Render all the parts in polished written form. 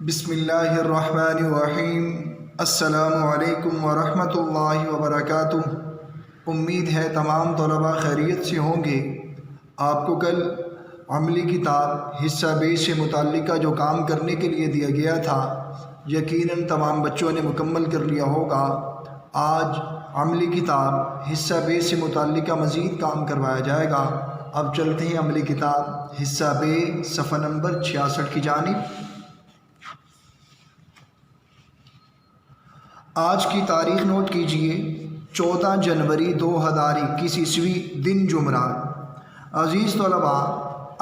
بسم اللہ الرحمن الرحیم۔ السلام علیکم ورحمۃ اللہ وبرکاتہ۔ امید ہے تمام طلباء خیریت سے ہوں گے۔ آپ کو کل عملی کتاب حصہ بے سے متعلقہ جو کام کرنے کے لیے دیا گیا تھا یقیناً تمام بچوں نے مکمل کر لیا ہوگا۔ آج عملی کتاب حصہ بے سے متعلقہ مزید کام کروایا جائے گا۔ اب چلتے ہیں عملی کتاب حصہ بے صفحہ نمبر 66 کی جانب۔ آج کی تاریخ نوٹ کیجئے، 14 جنوری 2021 عیسوی، دن جمعرات۔ عزیز طلباء،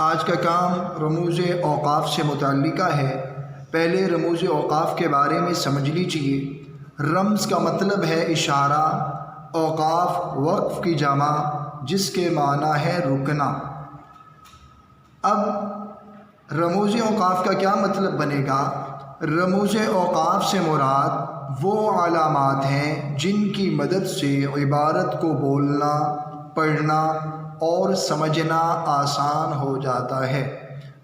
آج کا کام رموز اوقاف سے متعلقہ ہے۔ پہلے رموز اوقاف کے بارے میں سمجھ لیجئے۔ رمز کا مطلب ہے اشارہ، اوقاف وقف کی جمع جس کے معنی ہے رکنا۔ اب رموز اوقاف کا کیا مطلب بنے گا؟ رموز اوقاف سے مراد وہ علامات ہیں جن کی مدد سے عبارت کو بولنا، پڑھنا اور سمجھنا آسان ہو جاتا ہے۔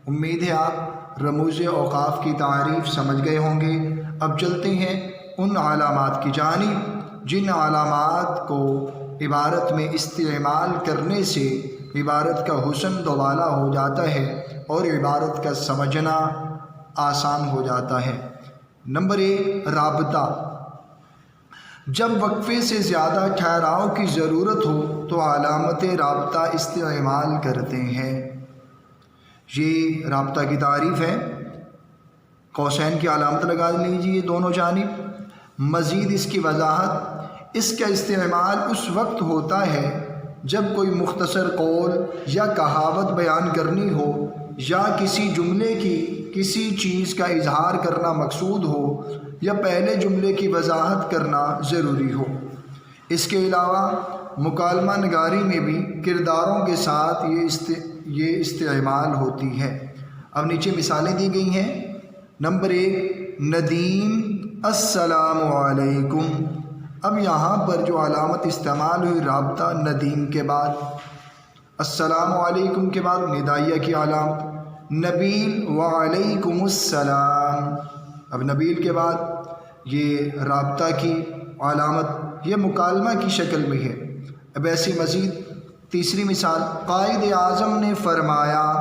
امید ہے آپ رموز اوقاف کی تعریف سمجھ گئے ہوں گے۔ اب چلتے ہیں ان علامات کی جانب جن علامات کو عبارت میں استعمال کرنے سے عبارت کا حسن دوبالا ہو جاتا ہے اور عبارت کا سمجھنا آسان ہو جاتا ہے۔ نمبر 1، رابطہ۔ جب وقفے سے زیادہ ٹھہراؤ کی ضرورت ہو تو علامت رابطہ استعمال کرتے ہیں۔ یہ رابطہ کی تعریف ہے۔ قوسین کی علامت لگا لیجیے دونوں جانب۔ مزید اس کی وضاحت، اس کا استعمال اس وقت ہوتا ہے جب کوئی مختصر قول یا کہاوت بیان کرنی ہو یا کسی جملے کی کسی چیز کا اظہار کرنا مقصود ہو یا پہلے جملے کی وضاحت کرنا ضروری ہو۔ اس کے علاوہ مکالمہ نگاری میں بھی کرداروں کے ساتھ یہ استعمال ہوتی ہے۔ اب نیچے مثالیں دی گئی ہیں۔ نمبر 1، ندیم، السلام علیکم۔ اب یہاں پر جو علامت استعمال ہوئی رابطہ ندیم کے بعد، السلام علیکم کے بعد ندائیہ کی علامت، نبیل، وعلیکم السلام۔ اب نبیل کے بعد یہ رابطہ کی علامت، یہ مکالمہ کی شکل میں ہے۔ اب ایسی مزید تیسری مثال، قائد اعظم نے فرمایا،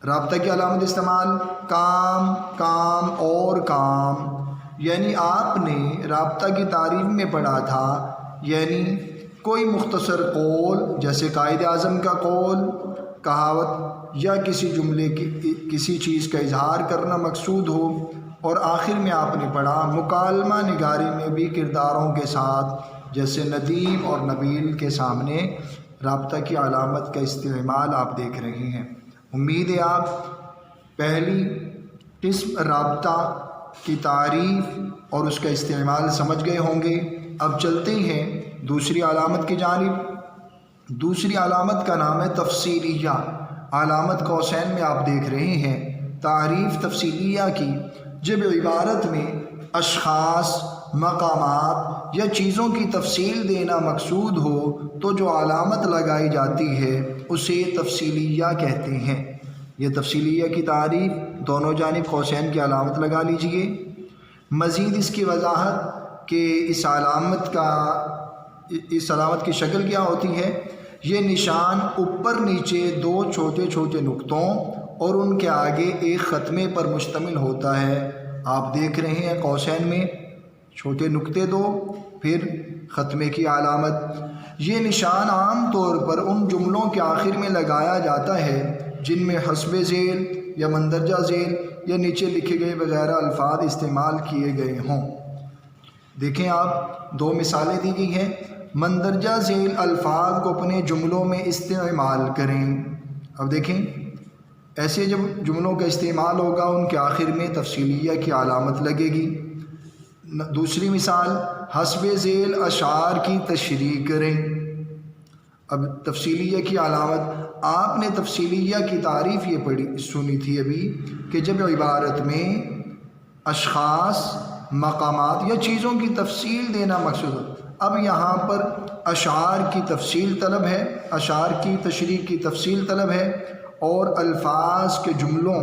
رابطہ کی علامت استعمال، کام، کام اور کام، یعنی آپ نے رابطہ کی تعریف میں پڑھا تھا، یعنی کوئی مختصر قول جیسے قائد اعظم کا قول، کہاوت یا کسی جملے کی کسی چیز کا اظہار کرنا مقصود ہو، اور آخر میں آپ نے پڑھا مکالمہ نگاری میں بھی کرداروں کے ساتھ جیسے ندیم اور نبیل کے سامنے رابطہ کی علامت کا استعمال آپ دیکھ رہے ہیں۔ امید ہے آپ پہلی قسم رابطہ کی تعریف اور اس کا استعمال سمجھ گئے ہوں گے۔ اب چلتے ہیں دوسری علامت کی جانب۔ دوسری علامت کا نام ہے تفصیلیہ۔ علامت قوسین میں آپ دیکھ رہے ہیں۔ تعریف تفصیلیہ کی، جب عبارت میں اشخاص، مقامات یا چیزوں کی تفصیل دینا مقصود ہو تو جو علامت لگائی جاتی ہے اسے تفصیلیہ کہتے ہیں۔ یہ تفصیلیہ کی تعریف دونوں جانب قوسین کی علامت لگا لیجئے۔ مزید اس کی وضاحت کہ اس علامت کی شکل کیا ہوتی ہے۔ یہ نشان اوپر نیچے دو چھوٹے چھوٹے نقطوں اور ان کے آگے ایک ختمے پر مشتمل ہوتا ہے۔ آپ دیکھ رہے ہیں قوسین میں چھوٹے نقطے دو، پھر ختمے کی علامت۔ یہ نشان عام طور پر ان جملوں کے آخر میں لگایا جاتا ہے جن میں حسب ذیل یا مندرجہ ذیل یا نیچے لکھے گئے وغیرہ الفاظ استعمال کیے گئے ہوں۔ دیکھیں آپ دو مثالیں دی گئی ہیں۔ مندرجہ ذیل الفاظ کو اپنے جملوں میں استعمال کریں۔ اب دیکھیں ایسے جب جملوں کا استعمال ہوگا ان کے آخر میں تفصیلیہ کی علامت لگے گی۔ دوسری مثال، حسب ذیل اشعار کی تشریح کریں۔ اب تفصیلیہ کی علامت، آپ نے تفصیلیہ کی تعریف یہ سنی تھی ابھی کہ جب عبارت میں اشخاص، مقامات یا چیزوں کی تفصیل دینا مقصود ہو۔ اب یہاں پر اشعار کی تفصیل طلب ہے، اشعار کی تشریح کی تفصیل طلب ہے، اور الفاظ کے جملوں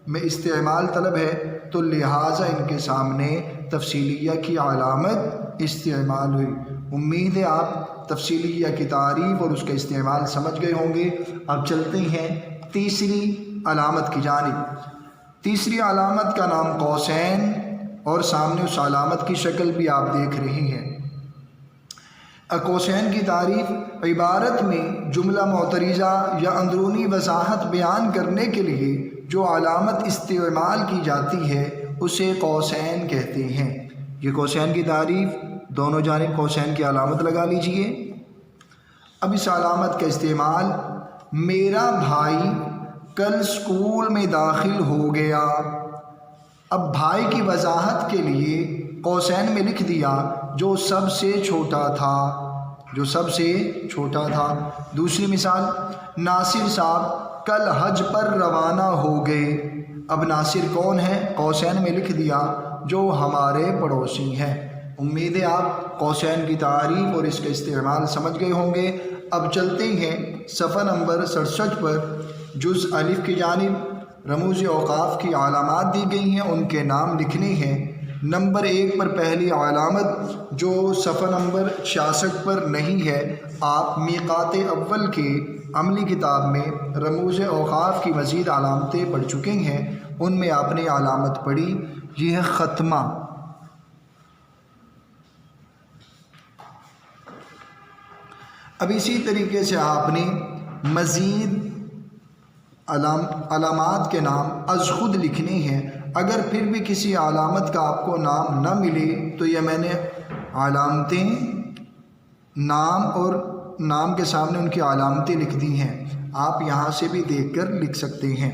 میں استعمال طلب ہے تو لہٰذا ان کے سامنے تفصیلیہ کی علامت استعمال ہوئی۔ امید ہے آپ تفصیلیہ کی تعریف اور اس کا استعمال سمجھ گئے ہوں گے۔ اب چلتے ہیں تیسری علامت کی جانب۔ تیسری علامت کا نام قوسین اور سامنے اس علامت کی شکل بھی آپ دیکھ رہے ہیں۔ قوسین کی تعریف عبارت میں جملہ معترضہ یا اندرونی وضاحت بیان کرنے کے لیے جو علامت استعمال کی جاتی ہے اسے قوسین کہتے ہیں۔ یہ قوسین کی تعریف، دونوں جانب قوسین کی علامت لگا لیجئے۔ اب اس علامت کا استعمال، میرا بھائی کل اسکول میں داخل ہو گیا۔ اب بھائی کی وضاحت کے لیے قوسین میں لکھ دیا جو سب سے چھوٹا تھا، جو سب سے چھوٹا تھا۔ دوسری مثال، ناصر صاحب کل حج پر روانہ ہو گئے۔ اب ناصر کون ہے؟ قوسین میں لکھ دیا جو ہمارے پڑوسی ہیں۔ امید ہے آپ قوسین کی تعریف اور اس کا استعمال سمجھ گئے ہوں گے۔ اب چلتے ہیں صفحہ نمبر 67 پر جز الف کی جانب۔ رموز اوقاف کی علامات دی گئی ہیں، ان کے نام لکھنے ہیں۔ نمبر 1 پر پہلی علامت جو صفحہ نمبر 66 پر نہیں ہے، آپ میقات اول کے عملی کتاب میں رموز اوقاف کی مزید علامتیں پڑھ چکے ہیں، ان میں آپ نے علامت پڑھی، یہ ہے ختمہ۔ اب اسی طریقے سے آپ نے مزید علامات کے نام از خود لکھنے ہیں۔ اگر پھر بھی کسی علامت کا آپ کو نام نہ ملے تو یہ میں نے علامتیں نام اور نام کے سامنے ان کی علامتیں لکھ دی ہیں، آپ یہاں سے بھی دیکھ کر لکھ سکتے ہیں۔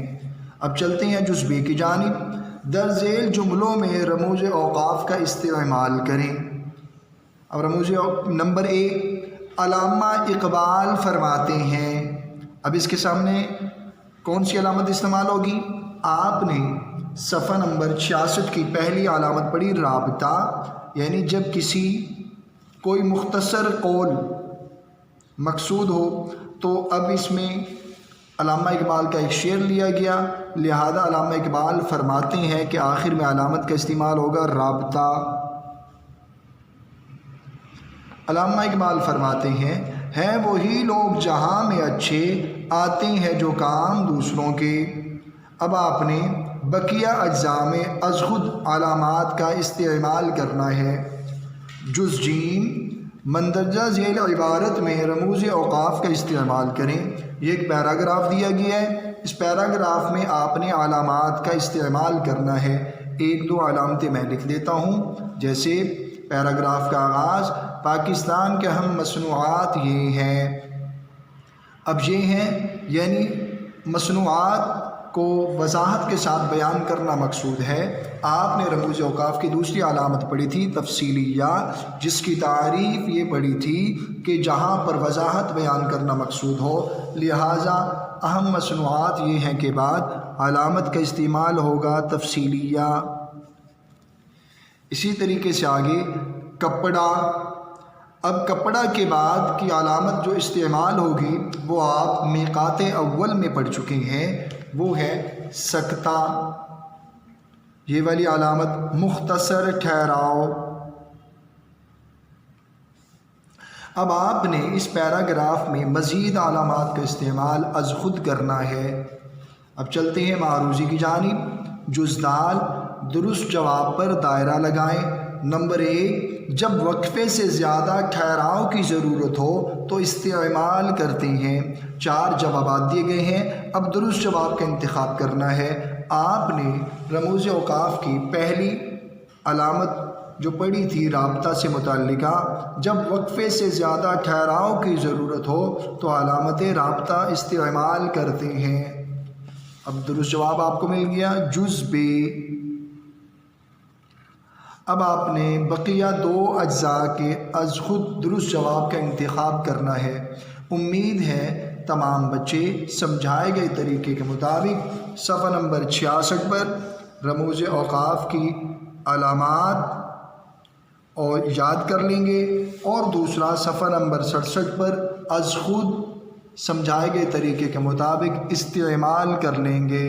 اب چلتے ہیں جز بے کی جانب۔ درذیل جملوں میں رموز اوقاف کا استعمال کریں۔ اب رموز نمبر 1، علامہ اقبال فرماتے ہیں۔ اب اس کے سامنے کون سی علامت استعمال ہوگی؟ آپ نے صفحہ نمبر 66 کی پہلی علامت پڑھی، رابطہ، یعنی جب کسی کوئی مختصر قول مقصود ہو تو اب اس میں علامہ اقبال کا ایک شعر لیا گیا، لہذا علامہ اقبال فرماتے ہیں کہ آخر میں علامت کا استعمال ہوگا رابطہ۔ علامہ اقبال فرماتے ہیں وہی لوگ جہاں میں اچھے، آتے ہیں جو کام دوسروں کے۔ اب آپ نے بقیہ اجزاء میں از خود علامات کا استعمال کرنا ہے۔ جز جیم، مندرجہ ذیل عبارت میں رموز اوقاف کا استعمال کریں۔ یہ ایک پیراگراف دیا گیا ہے، اس پیراگراف میں آپ نے علامات کا استعمال کرنا ہے۔ 1-2 علامتیں میں لکھ دیتا ہوں، جیسے پیراگراف کا آغاز، پاکستان کے اہم مصنوعات یہ ہیں۔ اب یہ ہیں یعنی مصنوعات کو وضاحت کے ساتھ بیان کرنا مقصود ہے۔ آپ نے رموز اوقاف کی دوسری علامت پڑھی تھی تفصیلیہ، جس کی تعریف یہ پڑھی تھی کہ جہاں پر وضاحت بیان کرنا مقصود ہو، لہٰذا اہم مصنوعات یہ ہیں کے بعد علامت کا استعمال ہوگا تفصیلیہ۔ اسی طریقے سے آگے کپڑا۔ اب کپڑا کے بعد کی علامت جو استعمال ہوگی وہ آپ میقات اول میں پڑھ چکے ہیں، وہ ہے سکتہ۔ یہ والی علامت مختصر ٹھہراؤ۔ اب آپ نے اس پیراگراف میں مزید علامات کا استعمال از خود کرنا ہے۔ اب چلتے ہیں معروضی کی جانب۔ جز دال، درست جواب پر دائرہ لگائیں۔ نمبر 1، جب وقفے سے زیادہ ٹھہراؤ کی ضرورت ہو تو استعمال کرتے ہیں۔ 4 جوابات دیے گئے ہیں، اب درست جواب کا انتخاب کرنا ہے۔ آپ نے رموز اوقاف کی پہلی علامت جو پڑھی تھی رابطہ سے متعلقہ، جب وقفے سے زیادہ ٹھہراؤ کی ضرورت ہو تو علامت رابطہ استعمال کرتے ہیں۔ اب درست جواب آپ کو مل گیا، جز بے۔ اب آپ نے بقیہ 2 اجزاء کے از خود درست جواب کا انتخاب کرنا ہے۔ امید ہے تمام بچے سمجھائے گئے طریقے کے مطابق صفحہ نمبر 66 پر رموز اوقاف کی علامات اور یاد کر لیں گے، اور دوسرا صفحہ نمبر 67 پر از خود سمجھائے گئے طریقے کے مطابق استعمال کر لیں گے۔